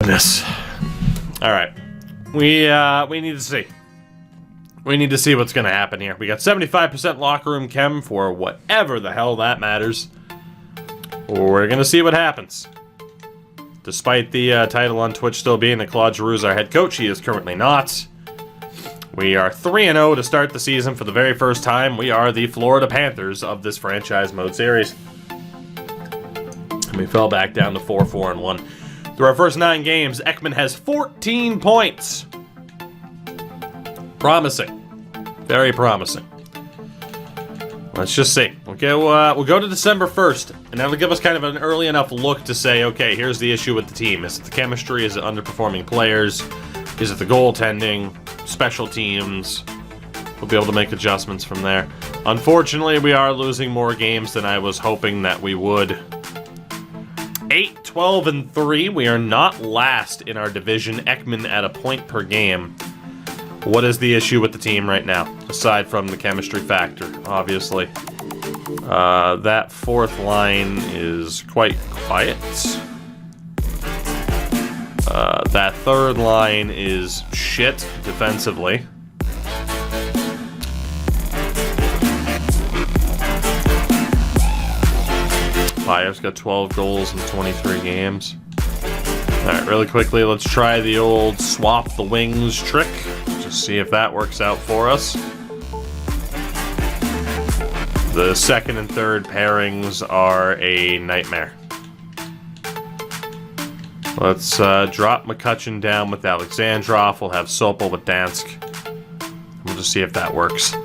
Goodness. All right. We need to see. We need to see what's going to happen here. We got 75% locker room chem for whatever the hell that matters. We're going to see what happens. Despite the title on Twitch still being that Claude Giroux's our head coach, he is currently not. We are 3-0 to start the season for the very first time. We are the Florida Panthers of this franchise mode series. And we fell back down to 4-4-1. Through our first 9 games, Ekman has 14 points. Promising. Very promising. Let's just see. We'll go to December 1st, and that'll give us kind of an early enough look to say, okay, here's the issue with the team. Is it the chemistry? Is it underperforming players? Is it the goaltending? Special teams? We'll be able to make adjustments from there. Unfortunately, we are losing more games than I was hoping that we would. 8-12-3. We are not last in our division. Ekman at a point per game. What is the issue with the team right now? Aside from the chemistry factor, obviously. That fourth line is quite quiet. That third line is shit defensively. Fire's got 12 goals in 23 games. Alright, really quickly, let's try the old swap the wings trick. Just see if that works out for us. The second and third pairings are a nightmare. Let's drop McCutcheon down with Alexandrov. We'll have Sopel with Dansk. We'll just see if that works.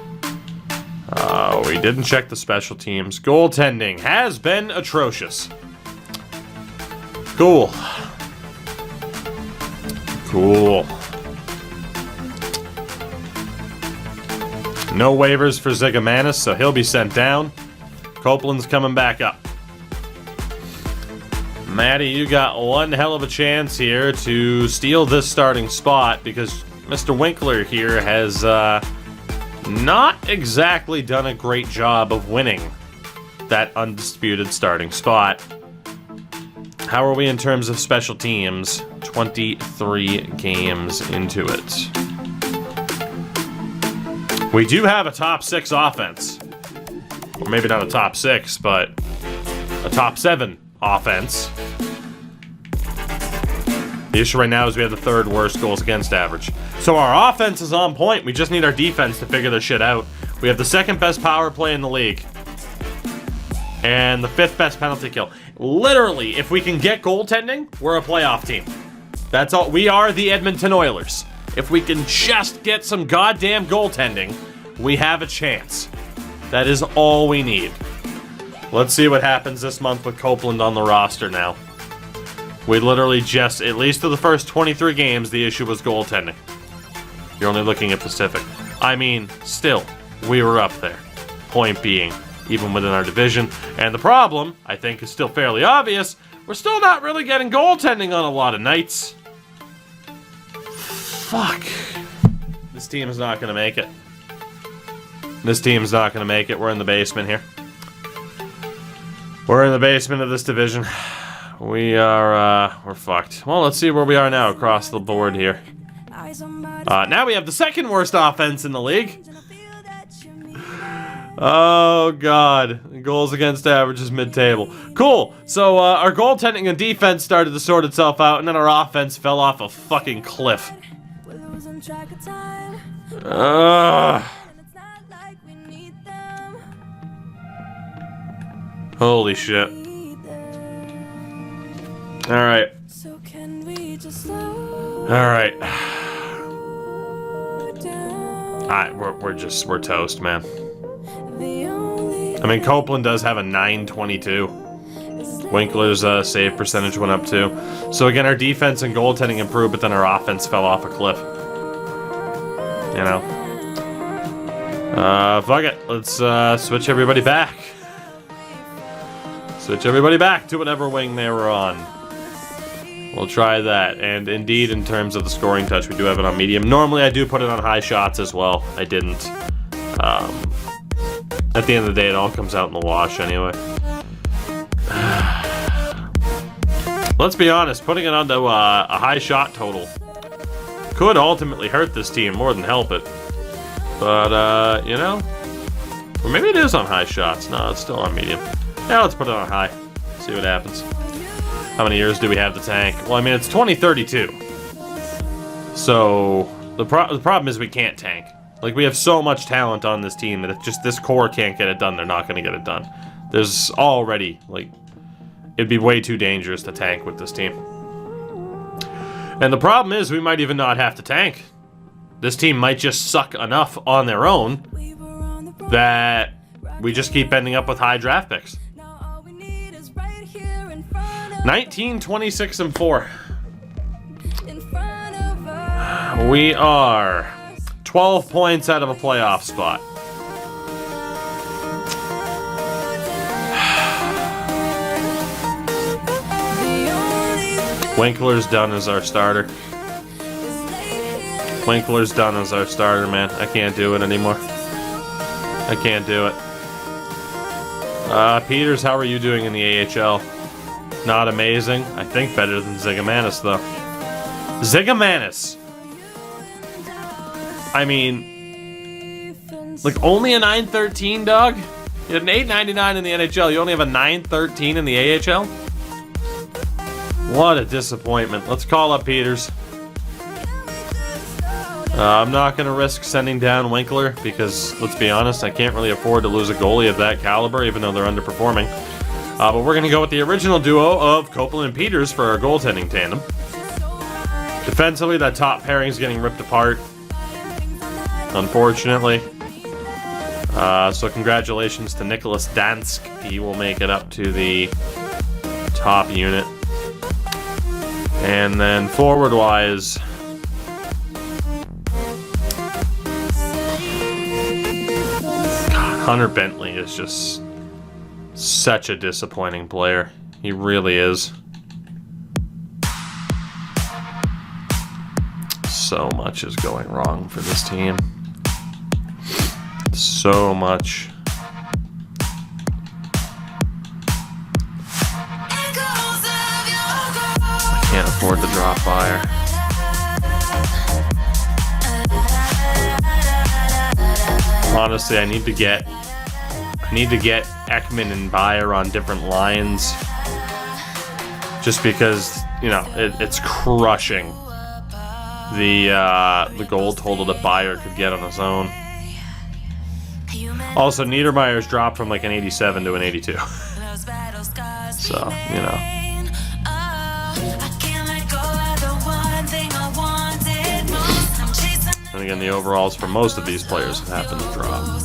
We didn't check the special teams. Goaltending has been atrocious. Cool. Cool. No waivers for Zigomanis, so he'll be sent down. Copeland's coming back up. Matty, you got one hell of a chance here to steal this starting spot because Mr. Winkler here has not exactly done a great job of winning that undisputed starting spot. How are we in terms of special teams? 23 games into it. We do have a top 6 offense. Or maybe not a top 6, but a top 7 offense. The issue right now is we have the 3rd worst goals against average. So our offense is on point. We just need our defense to figure this shit out. We have the 2nd best power play in the league. And the 5th best penalty kill. Literally, if we can get goaltending, we're a playoff team. That's all. We are the Edmonton Oilers. If we can just get some goddamn goaltending, we have a chance. That is all we need. Let's see what happens this month with Copeland on the roster now. We literally just, at least through the first 23 games, the issue was goaltending. You're only looking at Pacific. I mean, still, we were up there. Point being, even within our division. And the problem, I think, is still fairly obvious. We're still not really getting goaltending on a lot of nights. Fuck. This team is not going to make it. This team's not going to make it. We're in the basement here. We're in the basement of this division. We're fucked. Well, let's see where we are now across the board here. Now we have the 2nd worst offense in the league. Oh, God. Goals against average is mid-table. Cool. So, our goaltending and defense started to sort itself out, and then our offense fell off a fucking cliff. Holy shit. Alright. Alright. We're toast, man. I mean, Copeland does have a 922. Winkler's save percentage went up too. So again, our defense and goaltending improved, but then our offense fell off a cliff. You know? Fuck it. Let's switch everybody back. Switch everybody back to whatever wing they were on. We'll try that. And indeed, in terms of the scoring touch, we do have it on medium. Normally, I do put it on high shots as well. I didn't. At the end of the day, it all comes out in the wash anyway. Let's be honest, putting it onto a high shot total could ultimately hurt this team more than help it. But, you know, or maybe it is on high shots. No, it's still on medium. Yeah, let's put it on high. See what happens. How many years do we have to tank? Well, I mean, it's 2032. So, the problem is we can't tank. Like, we have so much talent on this team that if just this core can't get it done, they're not going to get it done. There's already, like, it'd be way too dangerous to tank with this team. And the problem is we might even not have to tank. This team might just suck enough on their own that we just keep ending up with high draft picks. 19, 26, and 4. We are 12 points out of a playoff spot. Winkler's done as our starter. Winkler's done as our starter, man. I can't do it anymore. I can't do it. Peters, how are you doing in the AHL? Not amazing. I think better than Zigamanis, though. Zigamanis! I mean, like, only a 913, dog? You had an 899 in the NHL. You only have a 913 in the AHL? What a disappointment. Let's call up Peters. I'm not going to risk sending down Winkler because, let's be honest, I can't really afford to lose a goalie of that caliber, even though they're underperforming. But we're going to go with the original duo of Copeland and Peters for our goaltending tandem. Defensively, that top pairing is getting ripped apart, unfortunately. So congratulations to Nicholas Dansk. He will make it up to the top unit. And then forward-wise, Hunter Bentley is just such a disappointing player. He really is. So much is going wrong for this team. So much. I can't afford to drop fire. Honestly, I need to get Ekman and Bayer on different lines, just because, you know, it's crushing the goal total that Bayer could get on his own. Also, Niedermayer's dropped from like an 87 to an 82. So, you know. And again, the overalls for most of these players have happened to drop.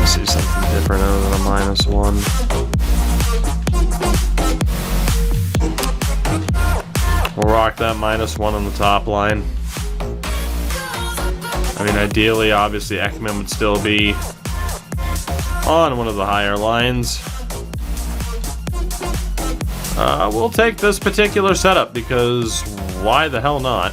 See something different other than a -1. We'll rock that -1 on the top line. I mean, ideally, obviously, Ekman would still be on one of the higher lines. We'll take this particular setup because why the hell not?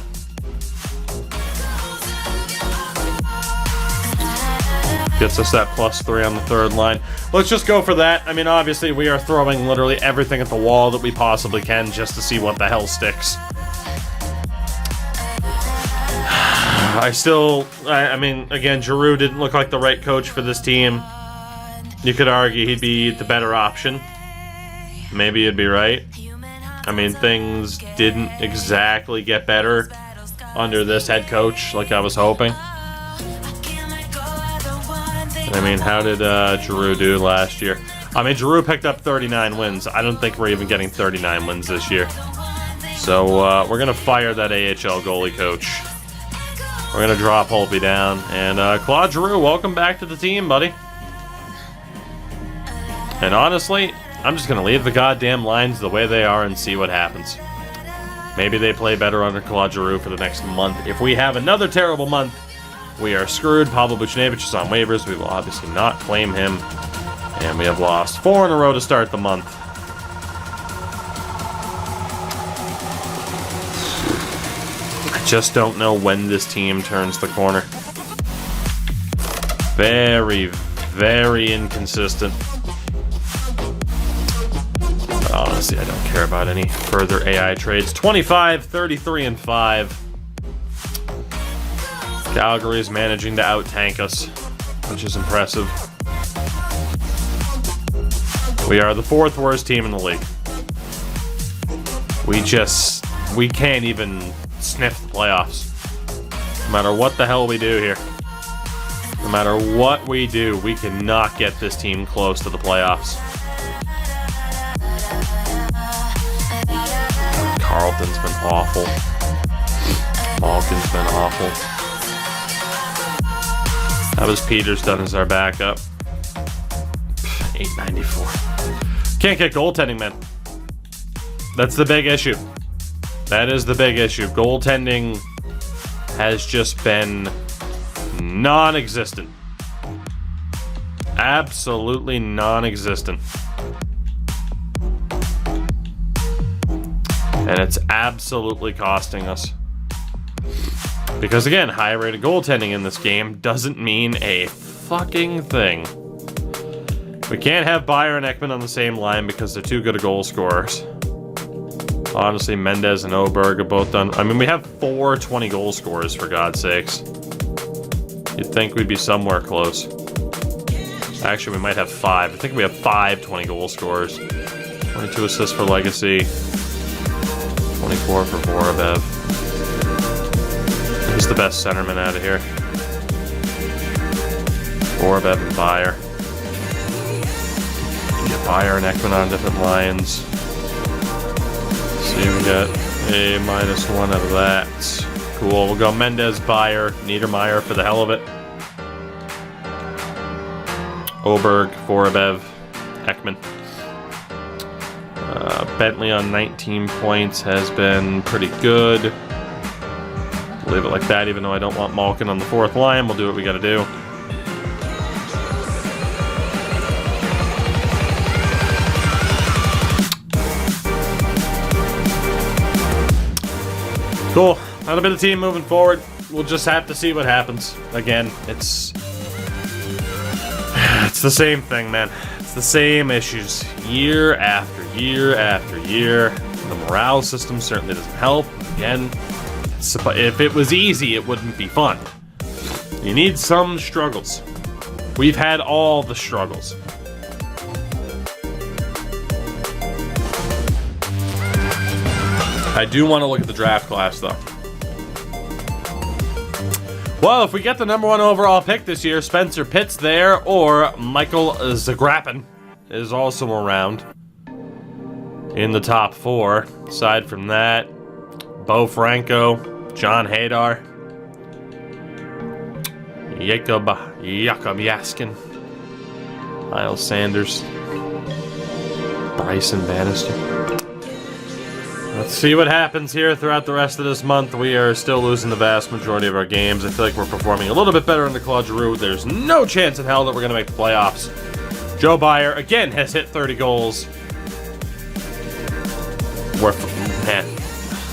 Gets us that +3 on the third line. Let's just go for that. I mean, obviously, we are throwing literally everything at the wall that we possibly can just to see what the hell sticks. I mean, again, Giroux didn't look like the right coach for this team. You could argue he'd be the better option. Maybe you'd be right. I mean, things didn't exactly get better under this head coach like I was hoping. I mean, how did Giroux do last year? I mean, Giroux picked up 39 wins. I don't think we're even getting 39 wins this year. So we're going to fire that AHL goalie coach. We're going to drop Holtby down. And Claude Giroux, welcome back to the team, buddy. And honestly, I'm just going to leave the goddamn lines the way they are and see what happens. Maybe they play better under Claude Giroux for the next month. If we have another terrible month, we are screwed. Pavel Buchnevich is on waivers. We will obviously not claim him. And we have lost 4 in a row to start the month. I just don't know when this team turns the corner. Very, very inconsistent. Honestly, I don't care about any further AI trades. 25, 33, and 5. Calgary is managing to out-tank us, which is impressive. We are the 4th worst team in the league. We can't even sniff the playoffs. No matter what the hell we do here. No matter what we do, we cannot get this team close to the playoffs. Carlton's been awful. Malkin's been awful. How was Peters done as our backup? 894. Can't get goaltending, man. That's the big issue. That is the big issue. Goaltending has just been non-existent. Absolutely non-existent. And it's absolutely costing us. Because again, high-rated goaltending in this game doesn't mean a fucking thing. We can't have Bayer and Ekman on the same line because they're too good at goal scorers. Honestly, Mendez and Oberg are both done. I mean, we have 4 20 goal scorers, for God's sakes. You'd think we'd be somewhere close. Actually, we might have 5. I think we have 5 20 goal scorers. 22 assists for Legacy. 24 for Vorobyev. Who's the best centerman out of here? Vorobyev and Bayer. Get Bayer and Ekman on different lines. See, we got a -1 out of that. Cool. We'll go Mendez, Bayer, Niedermeyer for the hell of it. Oberg, Vorobyev, Ekman. Bentley on 19 points has been pretty good. Leave it like that, even though I don't want Malkin on the 4th line. We'll do what we gotta do. Cool. That'll be the team moving forward. We'll just have to see what happens. Again, it's the same thing, man. It's the same issues year after year after year. The morale system certainly doesn't help. Again, if it was easy, it wouldn't be fun. You need some struggles. We've had all the struggles. I do want to look at the draft class, though. Well, if we get the #1 overall pick this year, Spencer Pitt's there, or Michael Zagrapin is also around in the top 4. Aside from that, Bo Franco, John Hadar, Jacob Yaskin, Miles Sanders, Bryson Bannister. Let's see what happens here throughout the rest of this month. We are still losing the vast majority of our games. I feel like we're performing a little bit better in the Claude Giroux. There's no chance in hell that we're going to make the playoffs. Joe Bayer, again, has hit 30 goals. Man,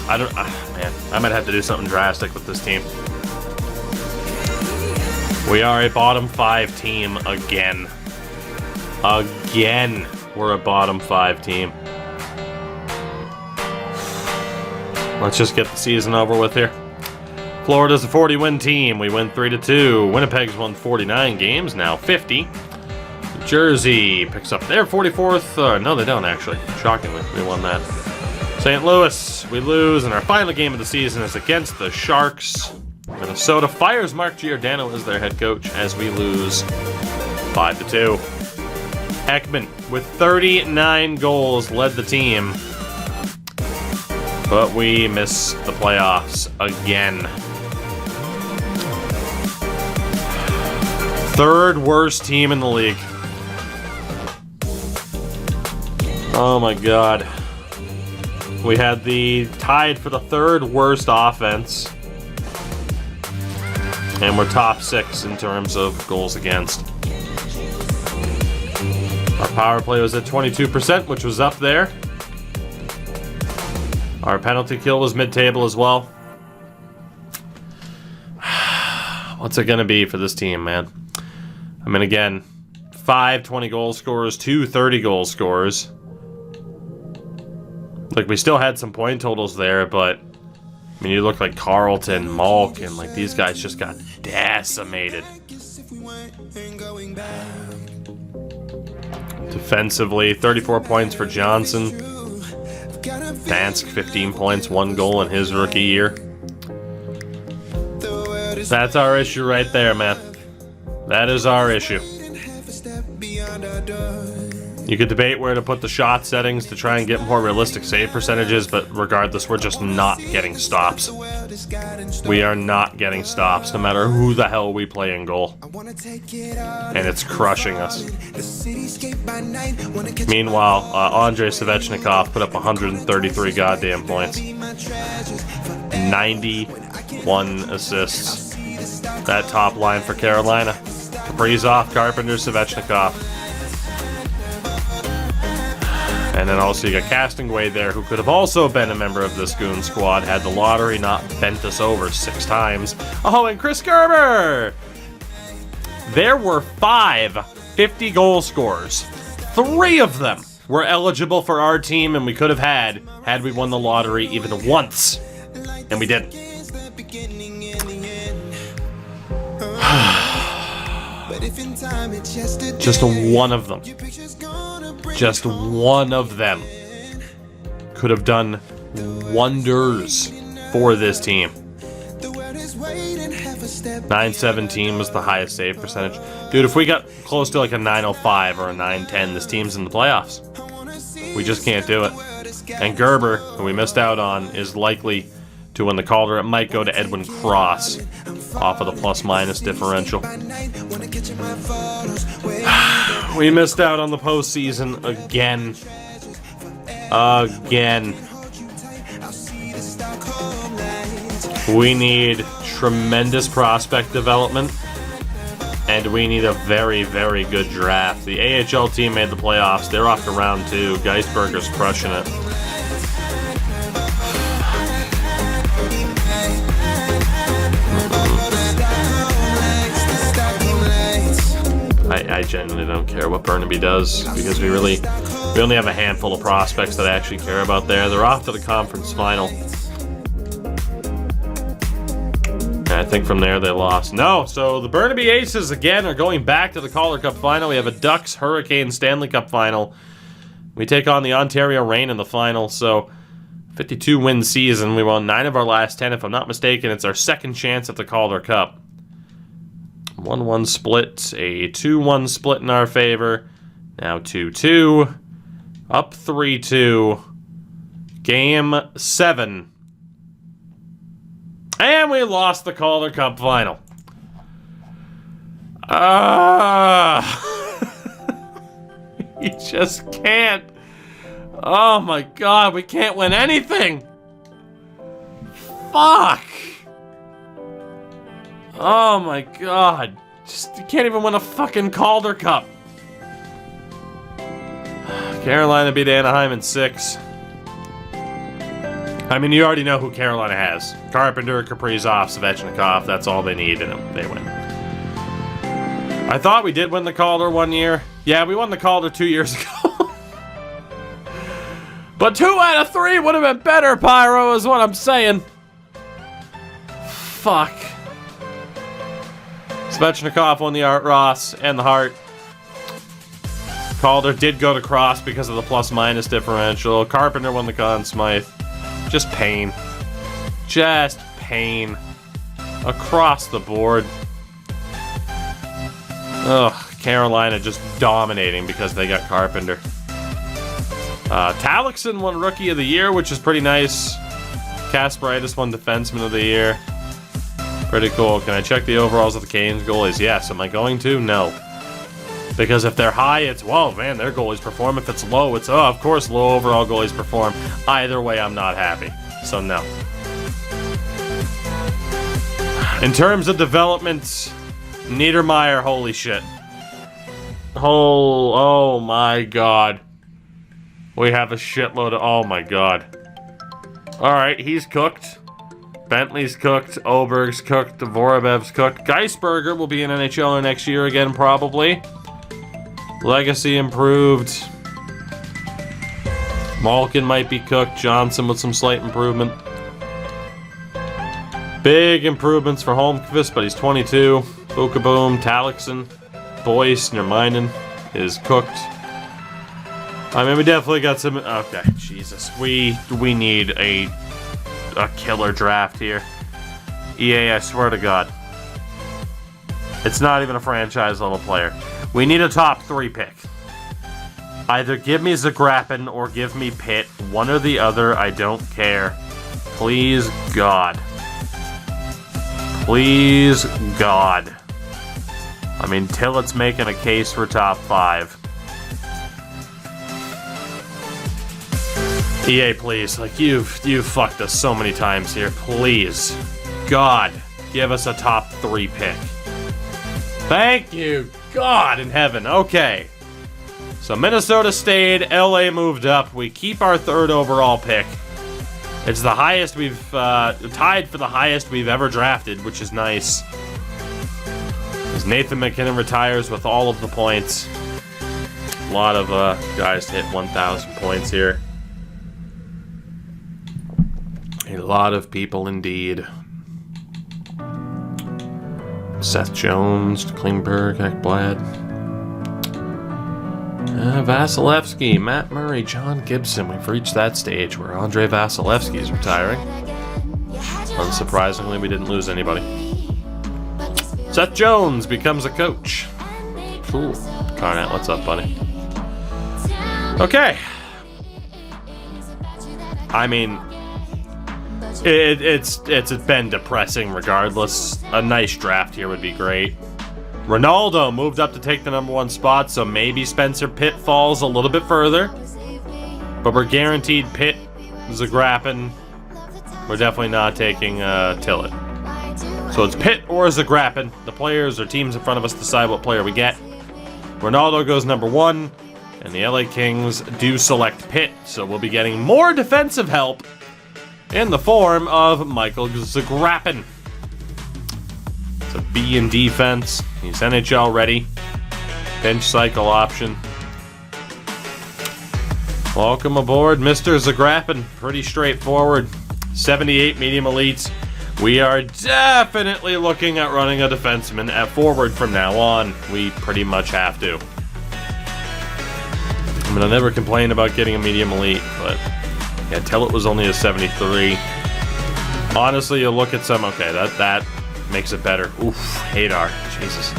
I might have to do something drastic with this team. We are a bottom 5 team again. Again, we're a bottom 5 team. Let's just get the season over with here. Florida's a 40-win team. We win 3-2. Winnipeg's won 49 games, now 50. New Jersey picks up their 44th. No, they don't, actually. Shockingly, we won that. St. Louis, we lose, and our final game of the season is against the Sharks. Minnesota fires Mark Giordano as their head coach as we lose 5-2. Ekman, with 39 goals, led the team. But we miss the playoffs again. 3rd worst team in the league. Oh my god. We had the tied for the 3rd worst offense. And we're top 6 in terms of goals against. Our power play was at 22%, which was up there. Our penalty kill was mid-table as well. What's it going to be for this team, man? I mean, again, 5 20-goal scorers, 2 30-goal scorers. Like, we still had some point totals there, but I mean, you look like Carlton, Malk, and like these guys just got decimated. Defensively, 34 points for Johnson. Dansk, 15 points, 1 goal in his rookie year. That's our issue right there, man. That is our issue. You could debate where to put the shot settings to try and get more realistic save percentages, but regardless, we're just not getting stops. We are not getting stops, no matter who the hell we play in goal. And it's crushing us. Meanwhile, Andrei Svechnikov put up 133 goddamn points. 91 assists. That top line for Carolina. Kaprizov, Carpenter, Svechnikov. And then also you got Castingway there, who could have also been a member of this Goon squad had the lottery not bent us over 6 times. Oh, and Chris Gerber! There were 5 50-goal scorers. 3 of them were eligible for our team, and we could have had we won the lottery even once. And we didn't. Just one of them. Just one of them could have done wonders for this team. 917 was the highest save percentage. Dude, if we got close to like a 905 or a 910, this team's in the playoffs. We just can't do it. And Gerber, who we missed out on, is likely to win the Calder. It might go to Edwin Cross off of the plus-minus differential. We missed out on the postseason again. Again. We need tremendous prospect development, and we need a very, very good draft. The AHL team made the playoffs. They're off to round 2. Geisberger's crushing it. I genuinely don't care what Burnaby does, because we only have a handful of prospects that I actually care about there. They're off to the conference final. And I think from there they lost. No, so the Burnaby Aces again are going back to the Calder Cup final. We have a Ducks Hurricanes Stanley Cup final. We take on the Ontario Reign in the final. So 52-win season. We won 9 of our last 10. If I'm not mistaken, it's our second chance at the Calder Cup. 1-1 split, a 2-1 split in our favor. Now 2-2. Up 3-2. Game 7. And we lost the Calder Cup final. You just can't. Oh my god, we can't win anything. Fuck. Oh my god. You can't even win a fucking Calder Cup. Carolina beat Anaheim in 6. I mean, you already know who Carolina has. Carpenter, Kaprizov, Svechnikov. That's all they need, and they win. I thought we did win the Calder one year. Yeah, we won the Calder 2 years ago. But 2 out of 3 would have been better, Pyro, is what I'm saying. Fuck. Svechnikov won the Art Ross and the Hart. Calder did go to Cross because of the plus-minus differential. Carpenter won the Conn Smythe. Just pain. Just pain. Across the board. Ugh, Carolina just dominating because they got Carpenter. Talixon won Rookie of the Year, which is pretty nice. Kasparaitis won Defenseman of the Year. Pretty cool. Can I check the overalls of the Canes goalies? Yes. Am I going to? No. Because if they're high, it's, whoa, man, their goalies perform. If it's low, it's, oh, of course, low overall goalies perform. Either way, I'm not happy. So, no. In terms of development, Niedermeyer, holy shit. Oh my god. We have a shitload of... Oh my god. Alright, he's cooked. Bentley's cooked. Oberg's cooked. Vorobev's cooked. Geisberger will be an NHLer next year again, probably. Legacy improved. Malkin might be cooked. Johnson with some slight improvement. Big improvements for Holmqvist, but he's 22. Bukaboom, Talixon, Boyce, Nerminen is cooked. I mean, we definitely got some... Okay, Jesus. We need a killer draft here. EA, I swear to God. It's not even a franchise-level player. We need a top 3 pick. Either give me Zagrapin or give me Pitt. One or the other, I don't care. Please, God. Please, God. I mean, Tillett's making a case for top 5. EA, please. Like, you've fucked us so many times here. Please. God, give us a top 3 pick. Thank you, God in heaven. Okay. So Minnesota stayed, LA moved up. We keep our 3rd overall pick. It's the highest we've, tied for the highest we've ever drafted, which is nice. As Nathan McKinnon retires with all of the points. A lot of guys to hit 1,000 points here. A lot of people indeed. Seth Jones, Klingberg, Ekblad. Vasilevsky, Matt Murray, John Gibson. We've reached that stage where Andrei Vasilevsky is retiring. Unsurprisingly, we didn't lose anybody. Seth Jones becomes a coach. Cool. Carnett, what's up, buddy? Okay. I mean, it's been depressing regardless. A nice draft here would be great. Ronaldo moved up to take the #1 spot, so maybe Spencer Pitt falls a little bit further. But we're guaranteed Pitt, Zagrapin. We're definitely not taking Tillett. So it's Pitt or Zagrapin. The players or teams in front of us decide what player we get. Ronaldo goes #1, and the LA Kings do select Pitt, so we'll be getting more defensive help in the form of Michael Zagrapin. It's a B in defense. He's NHL ready. Bench cycle option. Welcome aboard, Mr. Zagrapin. Pretty straightforward. 78 medium elites. We are definitely looking at running a defenseman at forward from now on. We pretty much have to. I mean, I never complained about getting a medium elite, but yeah, Tillett was only a 73. Honestly, you look at some... Okay, that makes it better. Oof, Hadar. Jesus.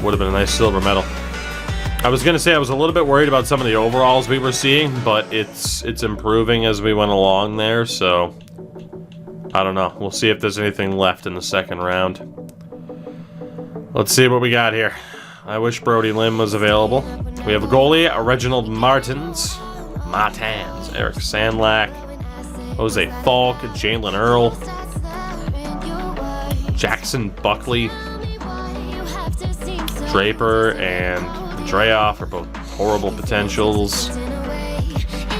Would have been a nice silver medal. I was going to say I was a little bit worried about some of the overalls we were seeing, but it's improving as we went along there, so... I don't know. We'll see if there's anything left in the 2nd round. Let's see what we got here. I wish Brody Lim was available. We have a goalie, Reginald Martins, Eric Sandlack, Jose Falk, Jalen Earl, Jackson Buckley, Draper, and Andreoff are both horrible potentials.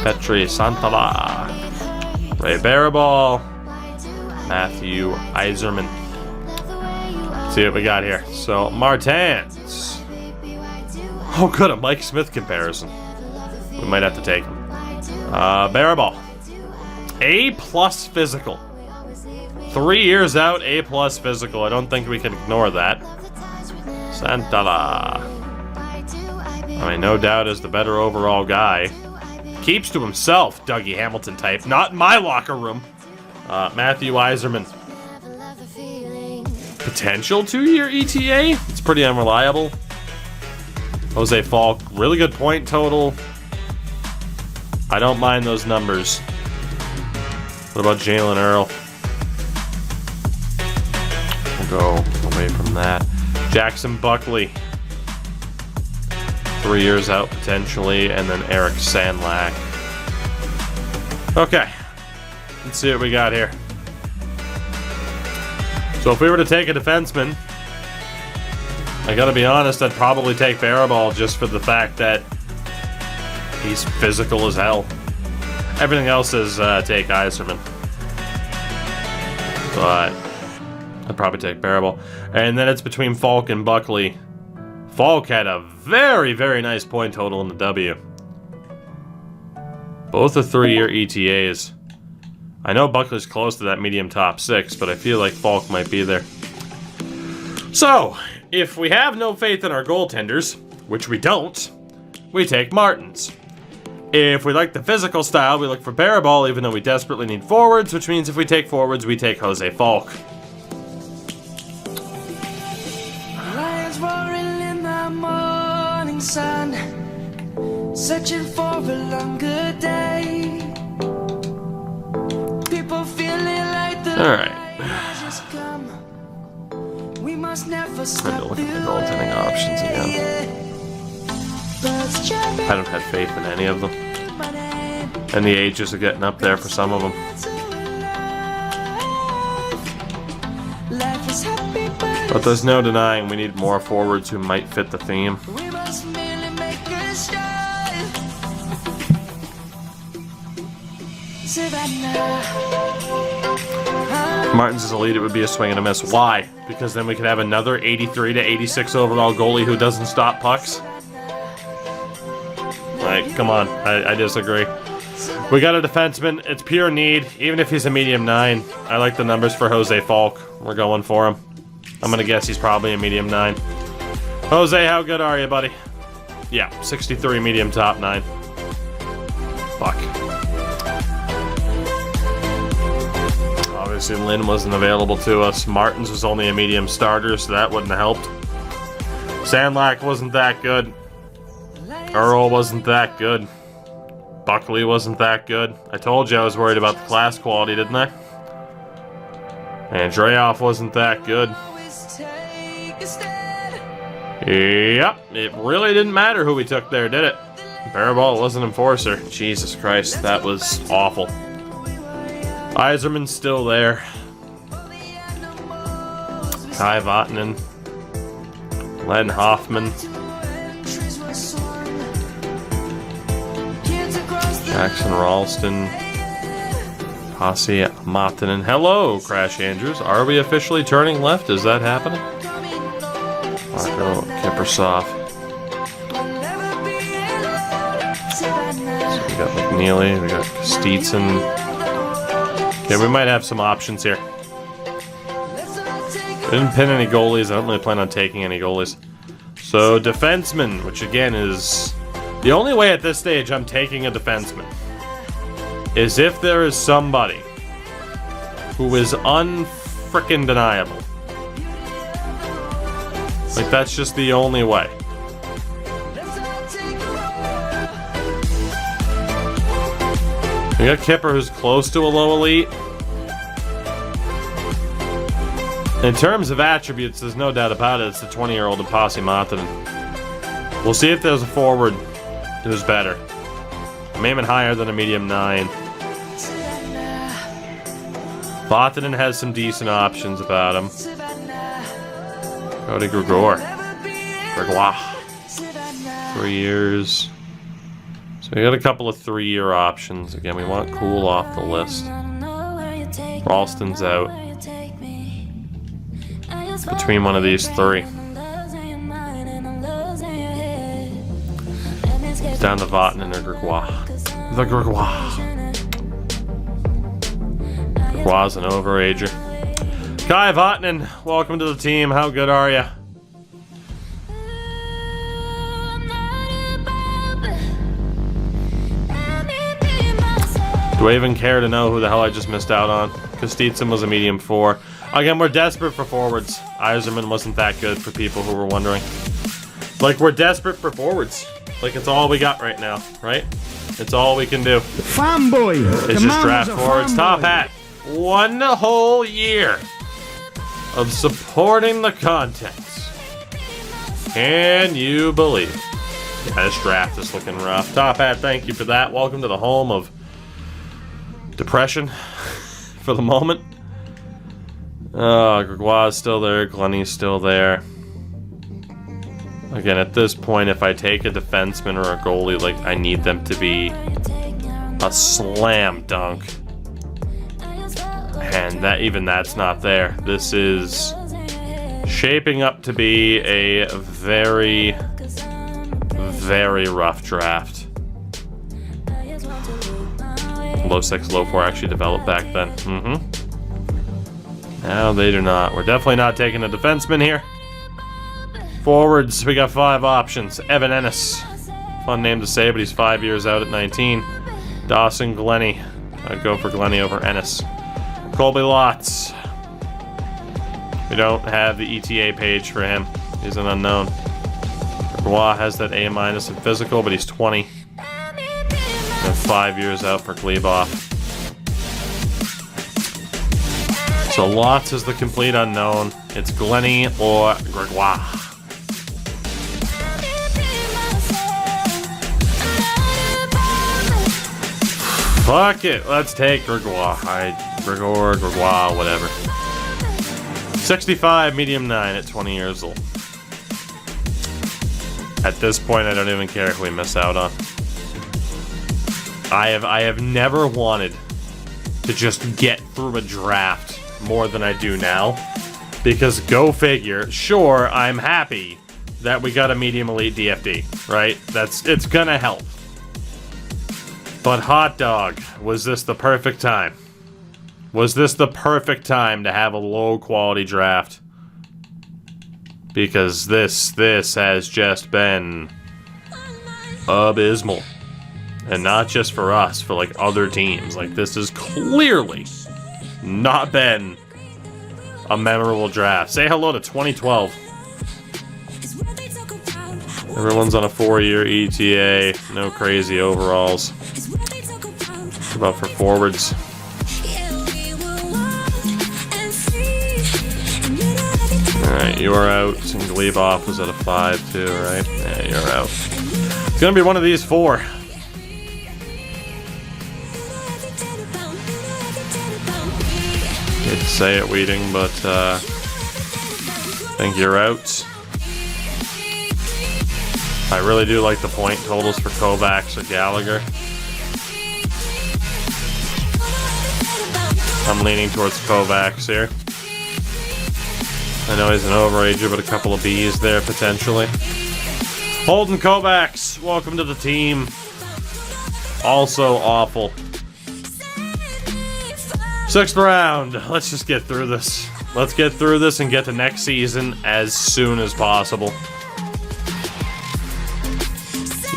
Petri Santala, Ray Barabal, Matthew Eiserman. Let's see what we got here. So, Martins. Oh, good, a Mike Smith comparison. We might have to take him. Barabal. A+ physical. 3 years out, A+ physical. I don't think we can ignore that. Santala. I mean, no doubt is the better overall guy. Keeps to himself, Dougie Hamilton type. Not in my locker room. Matthew Eiserman. Potential 2-year ETA? It's pretty unreliable. Jose Falk, really good point total. I don't mind those numbers. What about Jalen Earl? We'll go away from that. Jackson Buckley. 3 years out potentially, and then Eric Sandlack. Okay. Let's see what we got here. So if we were to take a defenseman, I gotta be honest, I'd probably take Barabal just for the fact that he's physical as hell. Everything else is take Yzerman. But I'd probably take Barabal. And then it's between Falk and Buckley. Falk had a very, very nice point total in the W. Both are 3-year ETAs. I know Buckley's close to that medium top 6, but I feel like Falk might be there. So, if we have no faith in our goaltenders, which we don't, we take Martins. If we like the physical style, we look for Barabal, even though we desperately need forwards, which means if we take forwards, we take Jose Falk. Lions roaring in the morning sun, searching for a longer day. People feeling like the light has just come. We must never stop. Trying to look at the goaltending options again. I don't have faith in any of them. And the ages are getting up there for some of them. But there's no denying we need more forwards who might fit the theme. Martins is elite, it would be a swing and a miss. Why? Because then we could have another 83 to 86 overall goalie who doesn't stop pucks? Like, come on, I disagree. We got a defenseman, it's pure need, even if he's a medium 9. I like the numbers for Jose Falk. We're going for him. I'm gonna guess he's probably a medium 9. Jose, how good are you, buddy? Yeah, 63 medium top 9. Fuck. Obviously, Lynn wasn't available to us. Martins was only a medium starter, so that wouldn't have helped. Sandlak wasn't that good. Earl wasn't that good. Buckley wasn't that good. I told you I was worried about the class quality, didn't I? Andreoff wasn't that good. Yep, it really didn't matter who we took there, did it? Barabal was an enforcer. Jesus Christ, that was awful. Yzerman's still there. Kai Vatanen. Len Hoffman. Jackson Ralston. Pasi Matanen. Hello, Crash Andrews. Are we officially turning left? Is that happening? Marco Kippersoff. So we got McNeely, we got Steetson. Okay, we might have some options here. We didn't pin any goalies. I don't really plan on taking any goalies. So, defenseman, which again is... The only way at this stage I'm taking a defenseman is if there is somebody who is unfrickin' deniable. Like, that's just the only way. We got Kipper, who's close to a low elite. In terms of attributes, there's no doubt about it. It's the 20-year-old Pasi Matanen. We'll see if there's a forward who's better. I'm aiming higher than a medium 9. Vatanen has some decent options about him. Cody Gregoire. 3 years. So we got a couple of 3-year options. Again, we want Cool off the list. Ralston's out. It's between one of these 3. It's down to Vatanen or Gregoire. The Gregoire. Gregoire's an overager. Kai Vatanen, welcome to the team. How good are you? Do I even care to know who the hell I just missed out on? Because Steetson was a medium 4. Again, we're desperate for forwards. Yzerman wasn't that good for people who were wondering. Like, we're desperate for forwards. Like, it's all we got right now, right? It's all we can do. Fanboy! It's just draft forwards. Top Hat. 1 whole year of supporting the content. Can you believe it? Yeah, this draft is looking rough. Top Hat, thank you for that. Welcome to the home of depression for the moment. Gregoire's still there. Glenny's still there. Again, at this point, if I take a defenseman or a goalie, like, I need them to be a slam dunk. And that's not there. This is shaping up to be a very, very rough draft. Low 6, low 4 actually developed back then. Now they do not. We're definitely not taking a defenseman here. Forwards, we got 5 options. Evan Ennis. Fun name to say, but he's 5 years out at 19. Dawson Glenny. I'd go for Glenny over Ennis. Colby Lotz. We don't have the ETA page for him. He's an unknown. Roy has that A- in physical, but he's 20. And 5 years out for Gleboff. So Lotz is the complete unknown. It's Glenny or Gregoire. Fuck it, let's take Gregoire. Gregoire, whatever. 65, medium 9 at 20 years old. At this point, I don't even care if we miss out on. I have never wanted to just get through a draft more than I do now. Because go figure, sure, I'm happy that we got a medium elite DFD, right? It's gonna help. But hot dog, was this the perfect time? Was this the perfect time to have a low quality draft? Because this has just been abysmal. And not just for us, for like other teams. Like this has clearly not been a memorable draft. Say hello to 2012. Everyone's on a 4-year ETA. No crazy overalls. What about for forwards? Alright, you're out. And Gleboff was at a 5 too, right? Yeah, you're out. It's gonna be one of these 4. Hate to say it, Weeding, but I think you're out. I really do like the point totals for Kovacs or Gallagher. I'm leaning towards Kovacs here. I know he's an overager, but a couple of B's there potentially. Holden Kovacs, welcome to the team. Also awful. 6th round. Let's just get through this. Let's get through this and get to next season as soon as possible.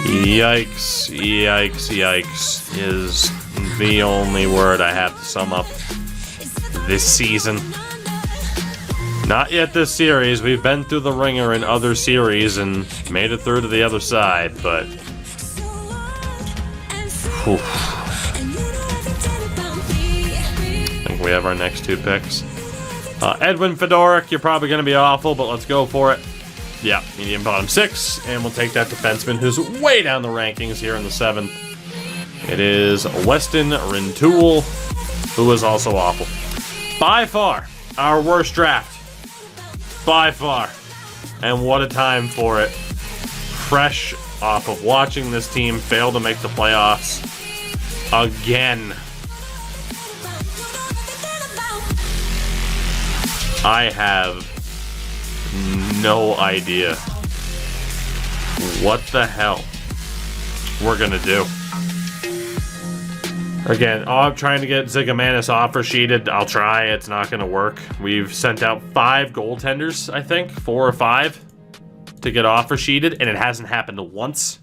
Yikes, yikes, yikes is the only word I have to sum up this season. Not yet this series. We've been through the ringer in other series and made it through to the other side, but whew. I think we have our next 2 picks. Edwin Fedoruk, you're probably going to be awful, but let's go for it. Yeah, medium bottom 6, and we'll take that defenseman who's way down the rankings here in the 7th. It is Weston Rintoul, who is also awful. By far, our worst draft. By far. And what a time for it. Fresh off of watching this team fail to make the playoffs again. I have no idea what the hell we're gonna do. Again, I'm trying to get Zigomanis offer sheeted. I'll try. It's not gonna work. We've sent out 5 goaltenders, I think, 4 or 5, to get offer sheeted, and it hasn't happened once.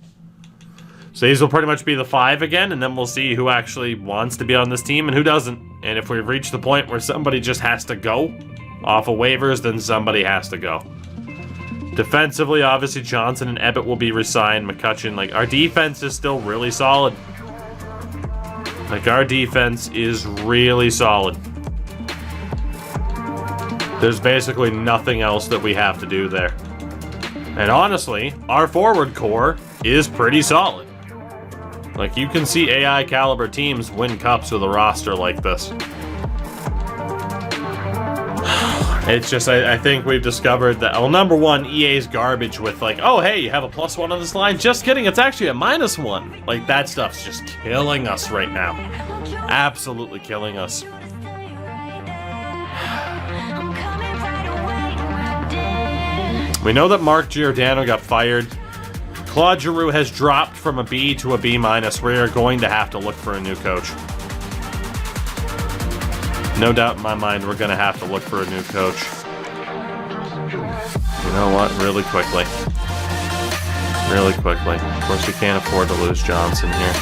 So these will pretty much be the 5 again, and then we'll see who actually wants to be on this team and who doesn't. And if we've reached the point where somebody just has to go off of waivers, then somebody has to go. Defensively, obviously Johnson and Ebbett will be resigned. McCutcheon, like, our defense is still really solid. Like, our defense is really solid. There's basically nothing else that we have to do there. And honestly, our forward core is pretty solid. Like, you can see AI caliber teams win cups with a roster like this. It's just, I think we've discovered that, well, number one, EA's garbage with like, oh, hey, you have a +1 on this line. Just kidding, it's actually a -1. Like, that stuff's just killing us right now. Absolutely killing us. We know that Mark Giordano got fired. Claude Giroux has dropped from a B to a B-. We are going to have to look for a new coach. No doubt in my mind, we're going to have to look for a new coach. You know what? Really quickly. Really quickly. Of course, we can't afford to lose Johnson here.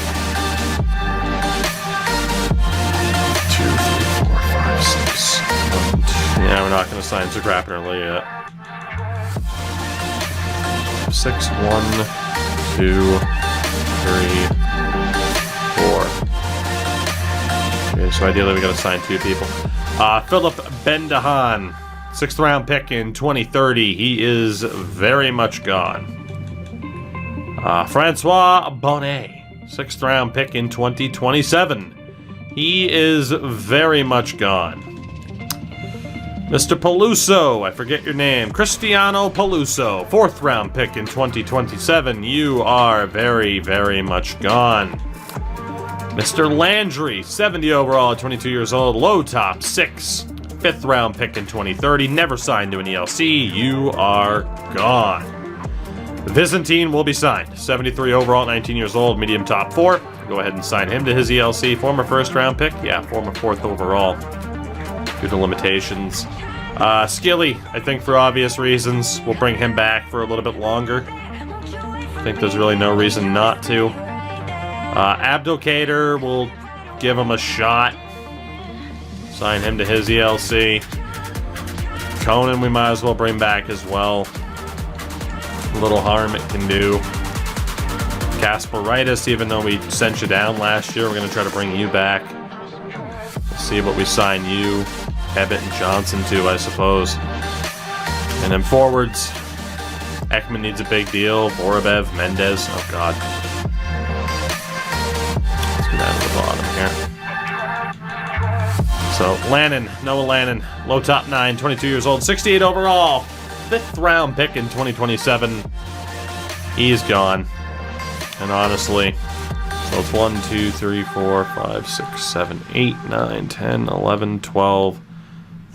2, 3, 4, 5, 6. 1, 2. Yeah, we're not going to sign Zagrapner yet. 6, 1, 2, 3, 4. Okay, so ideally we gotta sign 2 people. Philip Bendahan, 6th round pick in 2030. He is very much gone. Francois Bonnet, 6th round pick in 2027. He is very much gone. Mr. Peluso, I forget your name. Cristiano Peluso, 4th round pick in 2027. You are very, very much gone. Mr. Landry, 70 overall at 22 years old, low top 6, 5th round pick in 2030, never signed to an ELC. You are gone. Byzantine will be signed, 73 overall at 19 years old, medium top 4. Go ahead and sign him to his ELC. Former 1st round pick, yeah, former 4th overall. Due to limitations. Skilly, I think for obvious reasons, we'll bring him back for a little bit longer. I think there's really no reason not to. Abdelkader, we'll give him a shot. Sign him to his ELC. Conan, we might as well bring back as well. A little harm it can do. Kasparaitis, even though we sent you down last year, we're going to try to bring you back. We'll see what we sign you, Ebbett, and Johnson to, I suppose. And then forwards, Ekman needs a big deal. Vorobiev, Mendez, oh god. Down to the bottom here. So, Lannon, Noah Lannon, low top 9, 22 years old, 68 overall, 5th round pick in 2027. He's gone. And honestly, so it's 1, 2, 3, 4, 5, 6, 7, 8, 9, 10, 11, 12,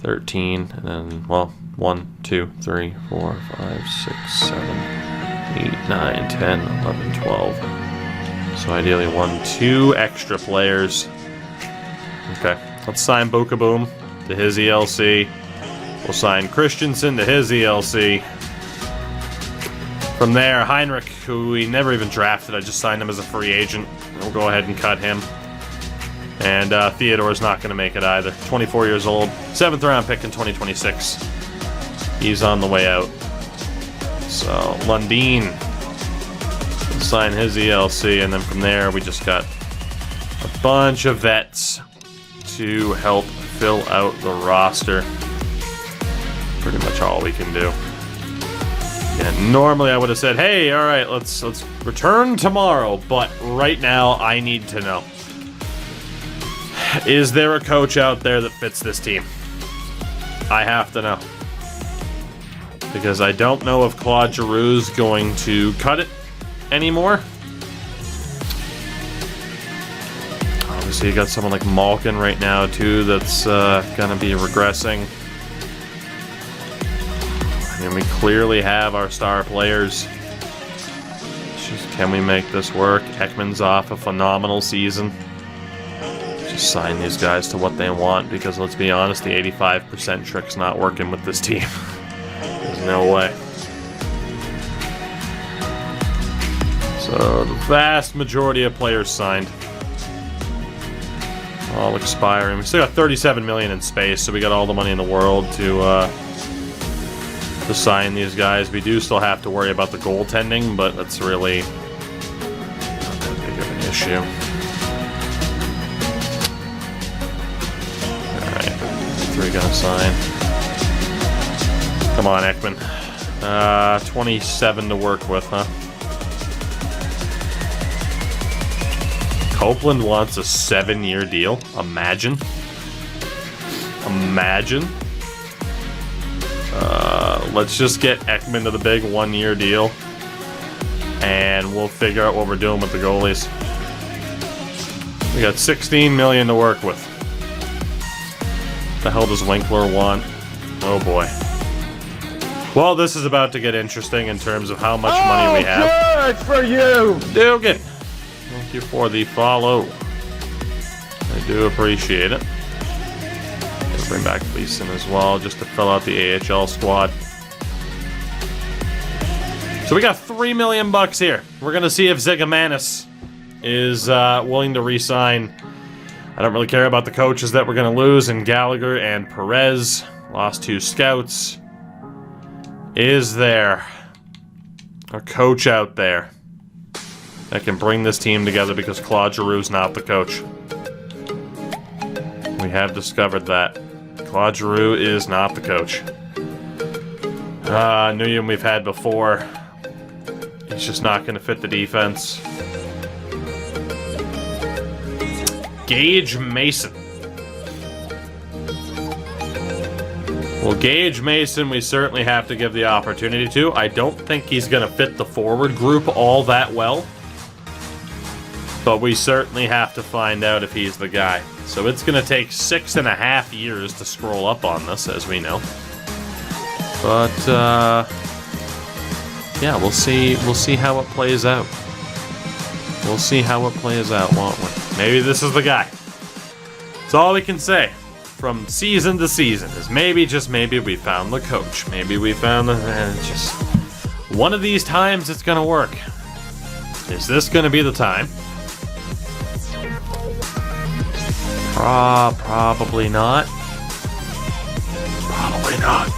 13, and then, well, 1, 2, 3, 4, 5, 6, 7, 8, 9, 10, 11, 12. So ideally 1, 2 extra players. Okay, let's sign Bokaboom to his ELC. We'll sign Christensen to his ELC. From there, Heinrich, who we never even drafted, I just signed him as a free agent. We'll go ahead and cut him. And Theodore's not going to make it either. 24 years old, 7th round pick in 2026. He's on the way out. So, Lundin. Sign his ELC, and then from there we just got a bunch of vets to help fill out the roster. Pretty much all we can do. And normally I would have said, hey, all right, let's return tomorrow, but right now I need to know. Is there a coach out there that fits this team? I have to know. Because I don't know if Claude Giroux's going to cut it anymore. Obviously, you got someone like Malkin right now too that's gonna be regressing. And we clearly have our star players. It's just, can we make this work? Ekman's off a phenomenal season. Just sign these guys to what they want, because let's be honest, the 85% trick's not working with this team. There's no way. So the vast majority of players signed. All expiring. We still got 37 million in space, so we got all the money in the world to sign these guys. We do still have to worry about the goaltending, but that's really not that big of an issue. Alright, 3 gonna sign. Come on, Ekman. 27 to work with, huh? Copeland wants a 7-year deal. Imagine. Let's just get Ekman to the big 1-year deal. And we'll figure out what we're doing with the goalies. We got $16 million to work with. The hell does Winkler want? Oh boy. Well, this is about to get interesting in terms of how much money we have. Good for you! Dugan, thank you for the follow. I do appreciate it. Let's bring back Leeson as well, just to fill out the AHL squad. So we got $3 million here. We're gonna see if Zigomanis is willing to re-sign. I don't really care about the coaches that we're gonna lose in Gallagher and Perez. Lost 2 scouts. Is there a coach out there that can bring this team together, because Claude Giroux's not the coach? We have discovered that. Claude Giroux is not the coach. Nguyen we've had before. He's just not going to fit the defense. Gage Mason. Well, Gage Mason, we certainly have to give the opportunity to. I don't think he's going to fit the forward group all that well. But we certainly have to find out if he's the guy. So it's going to take 6.5 years to scroll up on this, as we know. But, yeah, we'll see how it plays out. We'll see how it plays out, won't we? Maybe this is the guy. That's all we can say from season to season, is maybe, just maybe, we found the coach. Maybe we found the... just one of these times it's gonna work. Is this gonna be the time? Probably not. Probably not.